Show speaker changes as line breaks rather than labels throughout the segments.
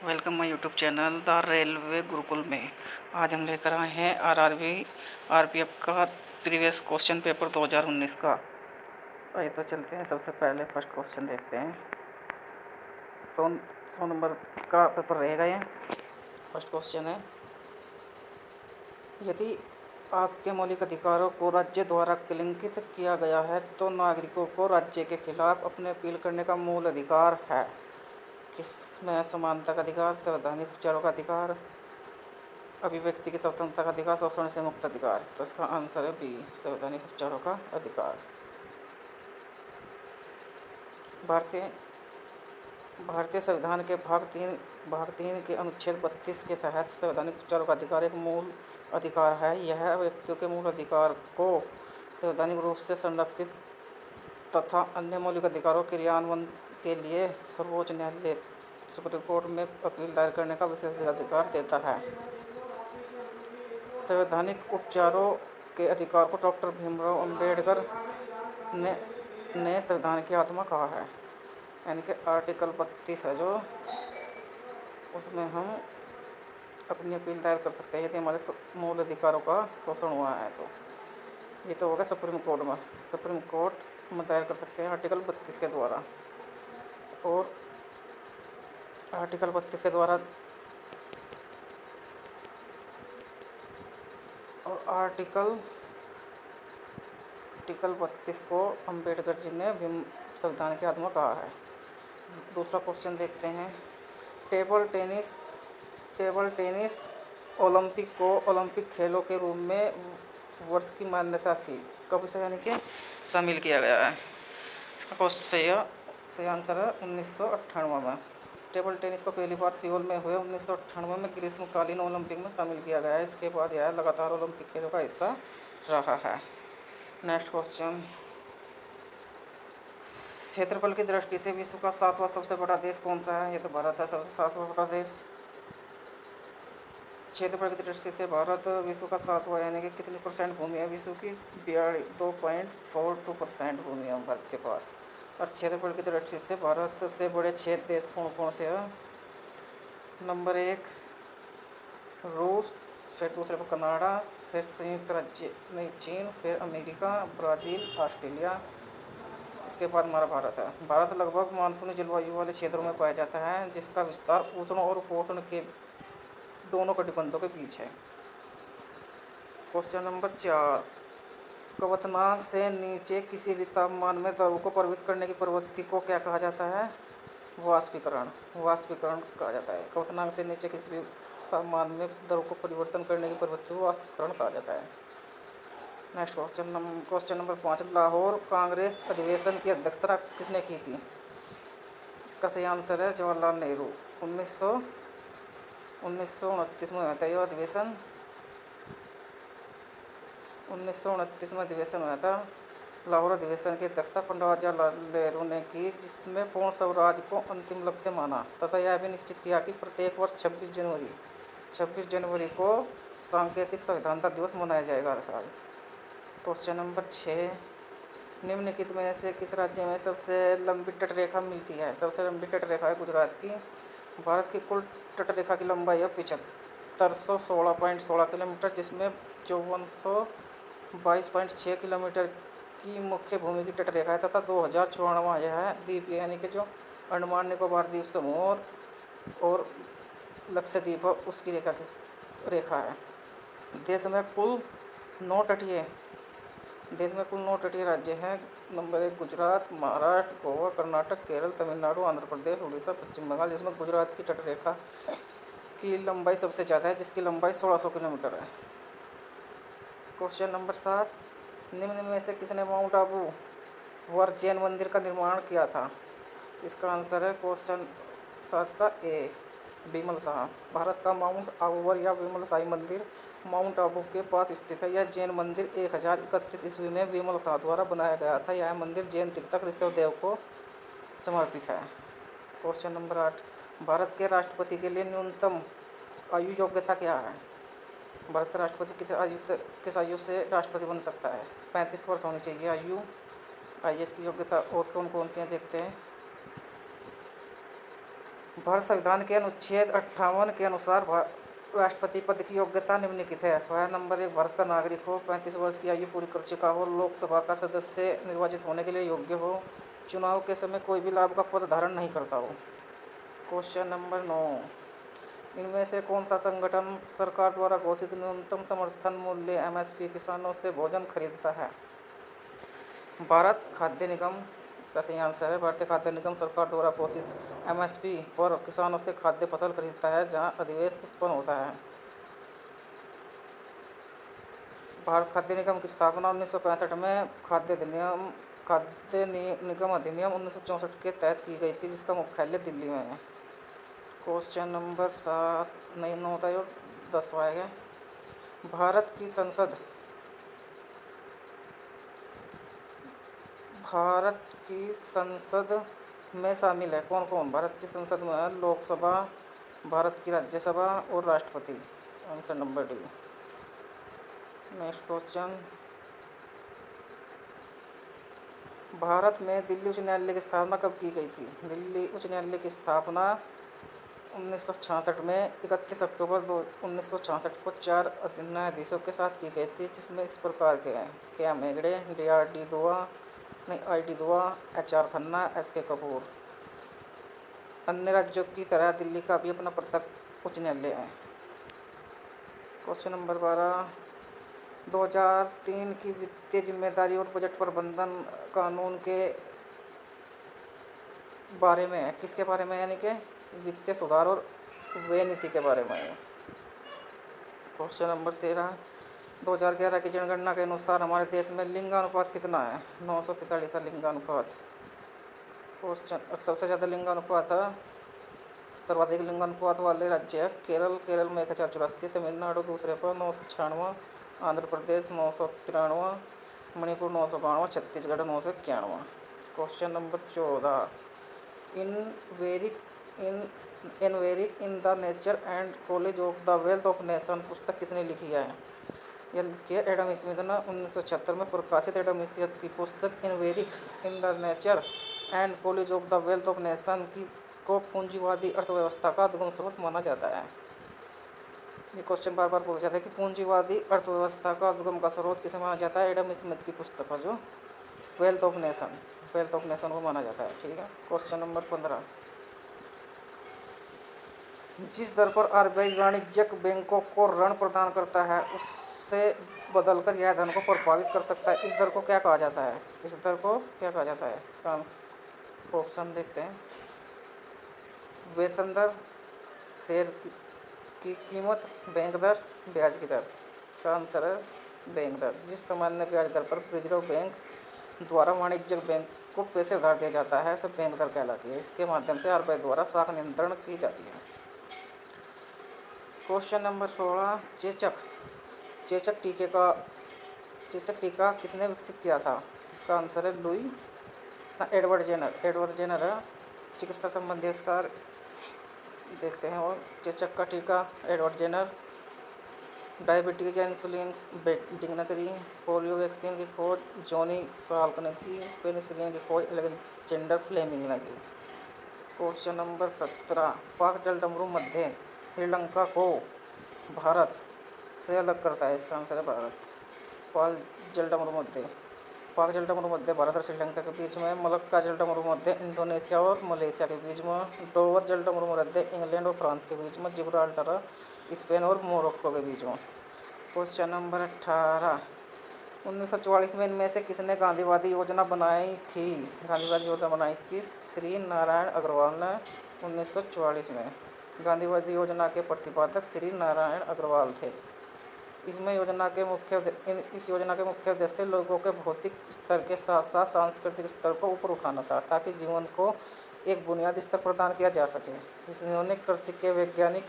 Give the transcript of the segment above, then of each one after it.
Welcome my YouTube channel the railway Gurukul में। आज हम लेकर आए हैं आरआरबी आरपीएफ का प्रीवियस क्वेश्चन पेपर 2019 का। आइए तो चलते हैं। सबसे पहले फर्स्ट क्वेश्चन देखते हैं। 100 नंबर का पेपर रहेगा ये। फर्स्ट क्वेश्चन है, यदि आपके मौलिक अधिकारों को राज्य द्वारा कलंकित किया गया है तो नागरिकों को राज्य के खिलाफ अपने अपील करने का मूल अधिकार है। किसमें? समानता का अधिकार, संवैधानिक विचारों का अधिकार, अभिव्यक्ति की स्वतंत्रता का अधिकार, शोषण से मुक्त अधिकार। तो इसका आंसर है बी, संवैधानिक विचारों का अधिकार। भारतीय भारतीय संविधान के भाग तीन के अनुच्छेद 32 के तहत संवैधानिक विचारों का अधिकार एक मूल अधिकार है। यह व्यक्तियों के मूल अधिकार को संवैधानिक रूप से संरक्षित तथा अन्य मौलिक अधिकारों के क्रियान्वयन के लिए सर्वोच्च न्यायालय सुप्रीम कोर्ट में अपील दायर करने का विशेष अधिकार देता है। संवैधानिक उपचारों के अधिकार को डॉक्टर भीमराव अंबेडकर ने संविधान की आत्मा कहा है। यानी कि आर्टिकल 32 है जो, उसमें हम अपनी अपील दायर कर सकते हैं यदि हमारे मूल अधिकारों का शोषण हुआ है। तो ये तो होगा सुप्रीम कोर्ट में दायर कर सकते हैं आर्टिकल 32 के द्वारा। और आर्टिकल 32 के द्वारा आर्टिकल 32 को अंबेडकर जी ने संविधान की आत्मा कहा है। दूसरा क्वेश्चन देखते हैं। टेबल टेनिस ओलंपिक को ओलंपिक खेलों के रूप में वर्ष की मान्यता थी। कब इसे यानी कि शामिल किया गया है? इसका सही आंसर है 1998 में। टेबल टेनिस को पहली बार सियोल में हुए 1998 में ग्रीष्मकालीन ओलंपिक में शामिल किया गया है। इसके बाद यह लगातार ओलंपिक खेलों का हिस्सा रहा है। नेक्स्ट क्वेश्चन, क्षेत्रफल की दृष्टि से विश्व का 7वां सबसे बड़ा देश कौन सा है? ये तो भारत है, सबसे 7वां बड़ा देश। क्षेत्रफल की दृष्टि से भारत विश्व का 7वां, यानी कि कितनी परसेंट भूमि है विश्व की? 2.42% भूमि है भारत के पास। और क्षेत्रफल की दृष्टि से भारत से बड़े 6 देश कौन कौन से हैं? नंबर 1 रूस, फिर दूसरे पर कनाडा, फिर संयुक्त राज्य नहीं चीन, फिर अमेरिका, ब्राज़ील, ऑस्ट्रेलिया। इसके बाद हमारा भारत है। भारत लगभग मानसूनी जलवायु वाले क्षेत्रों में पाया जाता है, जिसका विस्तार उष्ण और उपोष्ण के दोनों कटिबंधों के बीच है। क्वेश्चन नंबर 4, क्वथनांक से नीचे किसी भी तापमान में द्रव को परिवर्तित करने की प्रवृत्ति को क्या कहा जाता है? वाष्पीकरण कहा जाता है। क्वथनांक से नीचे किसी भी तापमान में द्रव को परिवर्तन करने की प्रवृत्ति को वाष्पीकरण कहा जाता है। Next question number 5, Lahore Congress अधिवेशन की अध्यक्षता किसने की थी? इसका सही आंसर है जवाहरलाल नेहरू। 1929 में हुआ था यह अधिवेशन। 1929 में अधिवेशन हुआ था। लाहौर अधिवेशन की अध्यक्षता पंडित जवाहरलाल नेहरू ने की, जिसमें पूर्ण स्वराज को अंतिम लक्ष्य माना तथा यह भी निश्चित किया कि प्रत्येक वर्ष 26 जनवरी को सांकेतिक संविधानता दिवस मनाया जाएगा हर साल। क्वेश्चन नंबर 6, निम्नलिखित में से किस राज्य में सबसे लंबी तटरेखा मिलती है? सबसे लंबी तटरेखा है गुजरात की। भारत की कुल तटरेखा की लंबाई है 7516.16 किलोमीटर, जिसमें 5422.6 किलोमीटर की मुख्य भूमि की तटरेखा है तथा 2054 यह है द्वीप, यानी कि जो अंडमान निकोबार द्वीप समूह और लक्षद्वीप उसकी रेखा है। देश में कुल 9 तटीय राज्य हैं। नंबर 1 गुजरात, महाराष्ट्र, गोवा, कर्नाटक, केरल, तमिलनाडु, आंध्र प्रदेश, उड़ीसा, पश्चिम बंगाल, जिसमें गुजरात की तटरेखा की लंबाई सबसे ज़्यादा है, जिसकी लंबाई 1600 किलोमीटर है। क्वेश्चन नंबर 7, निम्न में से किसने माउंट आबू वर जैन मंदिर का निर्माण किया था? इसका आंसर है क्वेश्चन 7 का ए, विमल शाह। भारत का माउंट आबूवर या विमल शाही मंदिर माउंट आबू के पास स्थित है। यह जैन मंदिर 1031 ईस्वी में विमल शाह द्वारा बनाया गया था। यह मंदिर जैन तीर्थक ऋषभदेव को समर्पित है। क्वेश्चन नंबर 8, भारत के राष्ट्रपति के लिए न्यूनतम आयु योग्यता क्या है? भारत का राष्ट्रपति किस आयु से राष्ट्रपति बन सकता है? 35 वर्ष होनी चाहिए आयु। आइए इसकी योग्यता और कौन कौन सी हैं देखते हैं। भारत संविधान के अनुच्छेद 58 के अनुसार राष्ट्रपति पद की योग्यता निम्नलिखित है। वह नंबर 1 भारत का नागरिक हो, 35 वर्ष की आयु पूरी कर चुका हो, लोकसभा का सदस्य निर्वाचित होने के लिए योग्य हो, चुनाव के समय कोई भी लाभ का पद धारण नहीं करता हो। क्वेश्चन नंबर 9, इनमें से कौन सा संगठन सरकार द्वारा घोषित न्यूनतम समर्थन मूल्य एमएसपी किसानों से भोजन खरीदता है? भारत खाद्य निगम इसका सही आंसर है। भारतीय खाद्य निगम सरकार द्वारा घोषित एमएसपी पर किसानों से खाद्य फसल खरीदता है जहां अधिशेष उत्पन्न होता है। भारत खाद्य निगम की स्थापना 1965 में खाद्य निगम अधिनियम 1964 के तहत की गई थी, जिसका मुख्यालय दिल्ली में है। क्वेश्चन नंबर 7 नहीं 9 था और 10वां है। भारत की संसद में शामिल है कौन कौन? भारत की संसद में है लोकसभा, भारत की राज्यसभा और राष्ट्रपति। Answer number D. Next question, Bharat में दिल्ली उच्च न्यायालय की स्थापना कब की गई थी? दिल्ली उच्च न्यायालय की स्थापना 1966 में 31 अक्टूबर 1966 को 4 न्यायाधीशों के साथ की गई थी, जिसमें इस प्रकार के हैं: के.एम. हेगड़े, आई.डी. दुआ, एच.आर. खन्ना, एस.के. कपूर। अन्य राज्यों की तरह दिल्ली का भी अपना पृथक उच्च न्यायालय है। क्वेश्चन नंबर 12, 2003 की वित्तीय जिम्मेदारी और बजट प्रबंधन कानून के बारे में है। किसके बारे में? यानी कि वित्तीय सुधार और व्यय नीति के बारे में है। क्वेश्चन नंबर 13, 2011 की जनगणना के अनुसार हमारे देश में लिंगानुपात कितना है? 943 लिंगानुपात। क्वेश्चन, सबसे ज़्यादा लिंगानुपात है, सर्वाधिक लिंगानुपात वाले राज्य है केरल में 1084, तमिलनाडु दूसरे पर 996, आंध्र प्रदेश 993, मणिपुर 952, छत्तीसगढ़ 991। क्वेश्चन नंबर 14, एनवेरिक in the nature and college of the wealth of nation पुस्तक किसने लिखी है? यह लिखी है एडम स्मिथ ने 1976 में प्रकाशित। एडम स्मिथ की पुस्तक एनवेरिक in the nature and college of the wealth of nation को पूंजीवादी अर्थव्यवस्था का उद्गम स्रोत माना जाता है। ये क्वेश्चन बार बार पूछा जाता है कि पूंजीवादी अर्थव्यवस्था का उद्गम का स्रोत किसे माना जाता है? एडम स्मिथ की पुस्तक है जो वेल्थ ऑफ नेशन को माना जाता है। ठीक है। क्वेश्चन नंबर 15, जिस दर पर आरबीआई वाणिज्यिक बैंकों को ऋण प्रदान करता है उससे बदलकर यह धन को प्रभावित कर सकता है, इस दर को क्या कहा जाता है? इसका ऑप्शन देखते हैं: वेतन दर, शेयर की कीमत, बैंक दर, ब्याज की दर। इसका आंसर है बैंक दर। जिस सामान्य ब्याज दर पर रिजर्व बैंक द्वारा वाणिज्यिक बैंक को पैसे उधार दिया जाता है सब बैंक दर कहलाती है। इसके माध्यम से आरबीआई द्वारा शाख नियंत्रण की जाती है। क्वेश्चन नंबर 16, चेचक टीका किसने विकसित किया था? इसका आंसर है एडवर्ड जेनर है। चिकित्सा संबंधी आविष्कार देखते हैं और चेचक का टीका एडवर्ड जेनर। डायबिटीज या इंसुलिन डिग्नकरी। पोलियो वैक्सीन की खोज जॉनी साल्क ने की। पेनिसिलिन की खोज अलेक्जेंडर फ्लेमिंग ने की। क्वेश्चन नंबर 17, पाक जलडमरू मध्य श्रीलंका को भारत से अलग करता है। इसका आंसर है भारत। पाक जलडमरू मध्य भारत और श्रीलंका के बीच में। मलक्का जलडमरू मध्य इंडोनेशिया और मलेशिया के बीच में। डोवर जलडमरू मध्य इंग्लैंड और फ्रांस के बीच में। जिब्राल्टर स्पेन और मोरक्को के बीच में। क्वेश्चन नंबर 18, 1944 में इनमें से किसने गांधीवादी योजना बनाई थी? श्री नारायण अग्रवाल ने 1944 में। गांधीवादी योजना के प्रतिपादक श्री नारायण अग्रवाल थे। इस योजना के मुख्य उद्देश्य लोगों के भौतिक स्तर के साथ साथ सांस्कृतिक स्तर को ऊपर उठाना था, ताकि जीवन को एक बुनियादी स्तर प्रदान किया जा सके। इन्होंने कृषि के वैज्ञानिक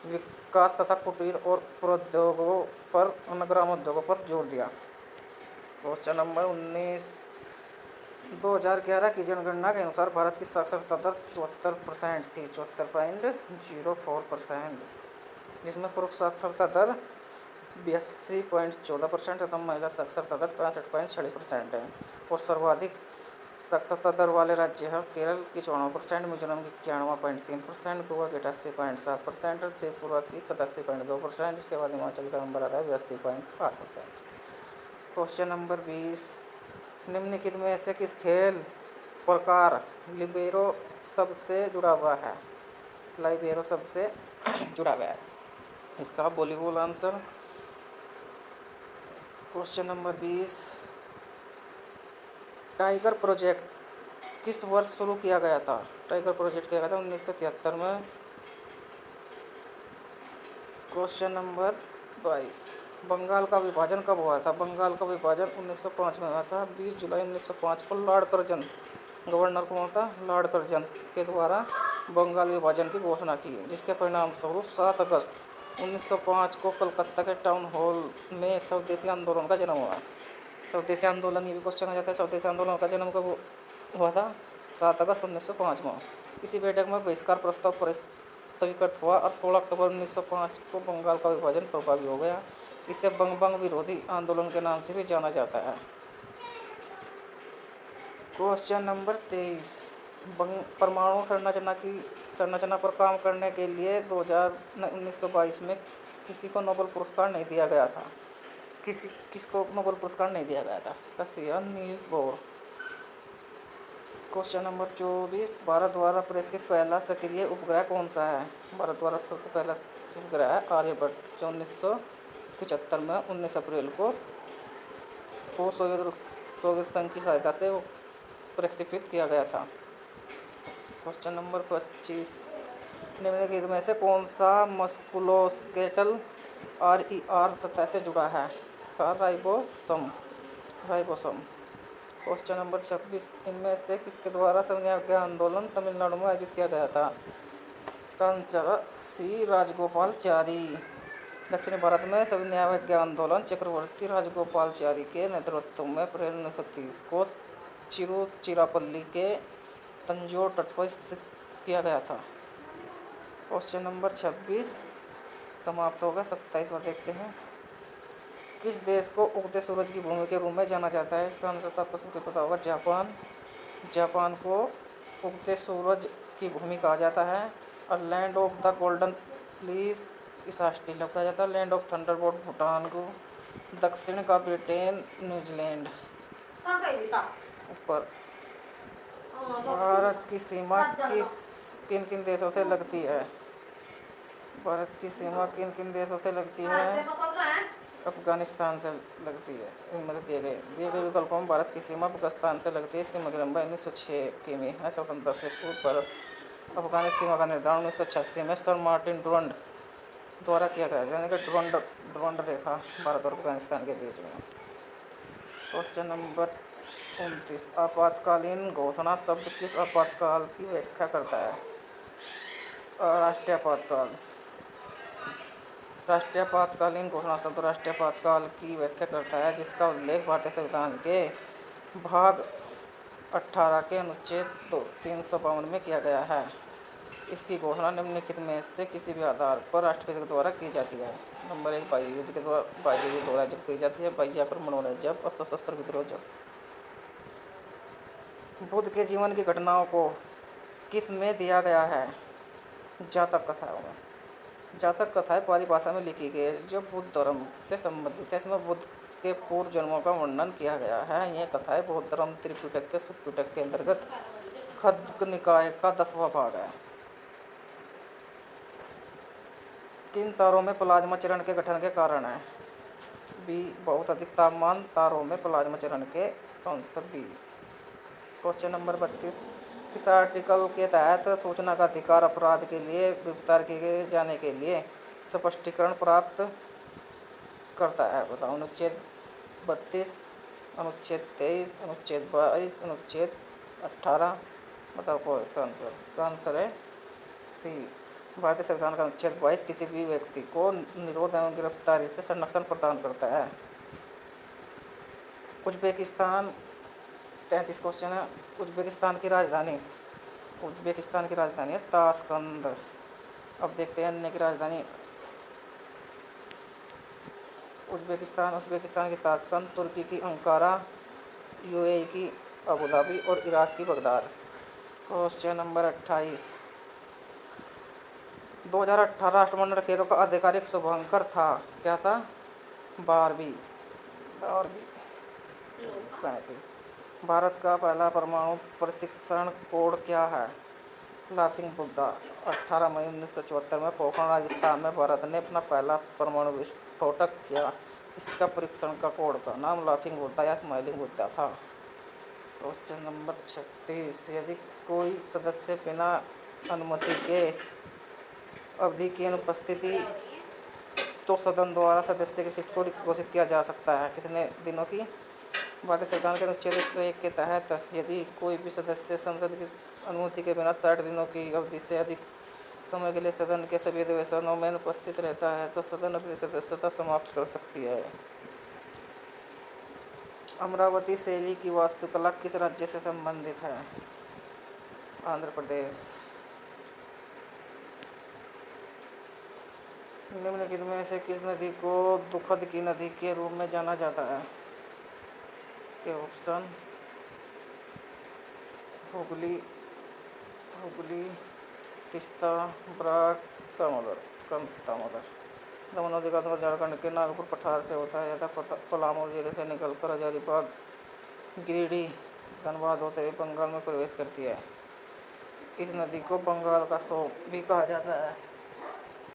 विकास तथा कुटीर और प्रौद्योगिकों पर ग्राम उद्योगों पर जोर दिया। क्वेश्चन नंबर 19, 2011 की जनगणना के अनुसार भारत की साक्षरता दर 74% थी, 74.04%, जिसमें पुरुष साक्षरता दर 82.14% तथा महिला साक्षरता दर 65.6% है। और सर्वाधिक साक्षरता दर वाले राज्य हैं केरल की 54%, मिजोरम की 91.3%, गोवा की 88.7%, त्रिपुरा की 87.2%। इसके बाद हिमाचल का नंबर आता है 82.8%। क्वेश्चन नंबर 20, निम्नलिखित में से किस खेल प्रकार लिबेरो सबसे जुड़ा हुआ है? लाइबेरो सबसे जुड़ा हुआ है, इसका volleyball answer. Question number 20, tiger project किस वर्ष शुरू किया गया था? टाइगर प्रोजेक्ट किया गया था 1973 में। क्वेश्चन नंबर 22, बंगाल का विभाजन कब हुआ था? बंगाल का विभाजन 1905 में हुआ था। 20 जुलाई 1905 को लॉर्ड कर्जन, गवर्नर कौन था? लॉर्ड कर्जन के द्वारा बंगाल विभाजन की घोषणा की, जिसके परिणाम स्वरूप 7 अगस्त 1905 को कलकत्ता के टाउन हॉल में स्वदेशी आंदोलन का जन्म हुआ। स्वदेशी आंदोलन, ये भी क्वेश्चन आ जाता है, स्वदेशी आंदोलन का जन्म कब हुआ था? 7 अगस्त 1905 में। इसी बैठक में बहिष्कार प्रस्ताव स्वीकृत हुआ और 16 अक्टूबर 1905 को बंगाल का विभाजन प्रभावी हो गया। इसे बंग विरोधी आंदोलन के नाम से भी जाना जाता है। क्वेश्चन नंबर 23, परमाणु संरचना पर काम करने के लिए 1922 में किसी को नोबेल पुरस्कार नहीं दिया गया था? किसको नोबेल पुरस्कार नहीं दिया गया था? इसका सही है Niels Bohr. Question number 24, Bharat द्वारा प्रेषित पहला सक्रिय उपग्रह कौन सा है? भारत द्वारा सबसे पहला उपग्रह है आर्यभट्ट, जो 1975 में 19 अप्रैल को सोवियत संघ की सहायता से प्रक्षेपित किया गया था। क्वेश्चन नंबर 25, निम्नलिखित में से कौन सा मस्कुलोस्केटल RER सतह से जुड़ा है? इसका राइबोसोम। क्वेश्चन नंबर 26, इनमें से किसके द्वारा समन्वय आंदोलन तमिलनाडु में आयोजित किया गया था? इसका आंसर सी राजगोपालचारी। दक्षिण भारत में समन्वय आंदोलन चक्रवर्ती राजगोपालचारी के नेतृत्व में अप्रैल 1930 को तिरुचिरापल्ली के तंजौर तट पर स्थित किया गया था। क्वेश्चन नंबर 26 समाप्त होगा। 27वां देखते हैं। किस देश को उगते सूरज की भूमि के रूप में जाना जाता है? इसका आंसर तो आपको सबको पता होगा, जापान को उगते सूरज की भूमि कहा जाता है। और land of the golden fleece इस ऑस्ट्रेलिया को कहा जाता है। लैंड ऑफ थंडरबोल्ट भूटान को। दक्षिण का ब्रिटेन, न्यूजीलैंड। ऊपर भारत की सीमा किन किन देशों से लगती है? भारत की सीमा किन किन देशों से लगती है? अफगानिस्तान से लगती है। इनमें दिए गए विकल्पों में भारत की सीमा पाकिस्तान से लगती है। सीमा की लंबाई 1906 किमी है। स्वतंत्रता से पूर्व भारत अफगान सीमा का निर्धारण 1986 में सर मार्टिन डुरंड द्वारा किया गया, यानी कि डुरंड रेखा भारत और अफगानिस्तान के बीच में। क्वेश्चन नंबर 29, आपातकालीन घोषणा शब्द किस आपातकाल की व्याख्या करता है? राष्ट्रीय आपातकालीन घोषणा शब्द राष्ट्रीय आपातकाल की व्याख्या करता है, जिसका उल्लेख भारतीय संविधान के भाग 18 के अनुच्छेद 352 में किया गया है। इसकी घोषणा निम्नलिखित में से किसी भी आधार पर राष्ट्रपति के द्वारा की जाती है? नंबर 1, बाह्य युद्ध द्वारा जब की जाती है, बाह्य आक्रमण जब, और सशस्त्र विद्रोह जब। बुद्ध के जीवन की घटनाओं को किस में दिया गया है? जातक कथाओं में। जातक कथाएं पाली भाषा में लिखी गई है, जो बुद्ध धर्म से संबंधित है। इसमें बुद्ध के पूर्व जन्मों का वर्णन किया गया है। ये कथाएं बौद्ध धर्म त्रिपिटक के सुत्पिटक के अंतर्गत खद्ग निकाय का 10वां भाग है। किन तारों में प्लाज्मा चरण के गठन के कारण है? बी, बहुत अधिक तापमान तारों में प्लाज्मा चरण के। इसका आंसर बी। क्वेश्चन नंबर 32, किस आर्टिकल के तहत सूचना का अधिकार अपराध के लिए गिरफ्तार किए जाने के लिए स्पष्टीकरण प्राप्त करता है? बताओ। अनुच्छेद 32, अनुच्छेद 23, अनुच्छेद 22, अनुच्छेद 18। बताओ कौन इसका आंसर? इसका आंसर है सी, भारतीय संविधान का अनुच्छेद 22 किसी भी व्यक्ति को निरोध एवं गिरफ्तारी से संरक्षण प्रदान करता है। उज्बेकिस्तान, 33 क्वेश्चन है। उज्बेकिस्तान की राजधानी है ताशकंद। अब देखते हैं अन्य की राजधानी। उज्बेकिस्तान की ताशकंद, तुर्की की अंकारा, यूएई की अबू धाबी और इराक की बगदाद। Question number 28। 2018 राष्ट्रमंडल खेलों का आधिकारिक शुभांकर था, क्या था? 12वीं। और 35। भारत का पहला परमाणु प्रशिक्षण कोड क्या है? लाफिंग बुद्धा। 18 मई 1974 में पोखरण राजस्थान में भारत ने अपना पहला परमाणु विस्फोटक किया। इसका परीक्षण का कोड का नाम लाफिंग बुद्धा या स्माइलिंग बुद्धा था। Question number 36। यदि कोई सदस्य बिना अनुमति के अवधि की अनुपस्थिति तो सदन द्वारा सदस्य की सीट को रिक्त घोषित किया जा सकता है। कितने दिनों की? भारतीय संविधान के अनुच्छेद 101 के तहत यदि कोई भी सदस्य संसद की अनुमति के बिना 60 दिनों की अवधि से अधिक समय के लिए सदन के सभी अधिवेशनों में उपस्थित रहता है तो सदन अपनी सदस्यता समाप्त कर सकती है। अमरावती शैली की वास्तुकला किस राज्य से संबंधित है? आंध्र प्रदेश। निम्नलिखित में से किस नदी को दुखद की नदी के रूप में जाना जाता है? के ऑप्शन हुगली, तिस्ता, बराक, दामोदर। नदी का उद्गम झारखंड के नागपुर पठार से होता है तथा पलामू जिले से निकलकर हजारीबाग, गिरिडीह, धनबाद होते हुए बंगाल में प्रवेश करती है। इस नदी को बंगाल का सौंप भी कहा जाता है।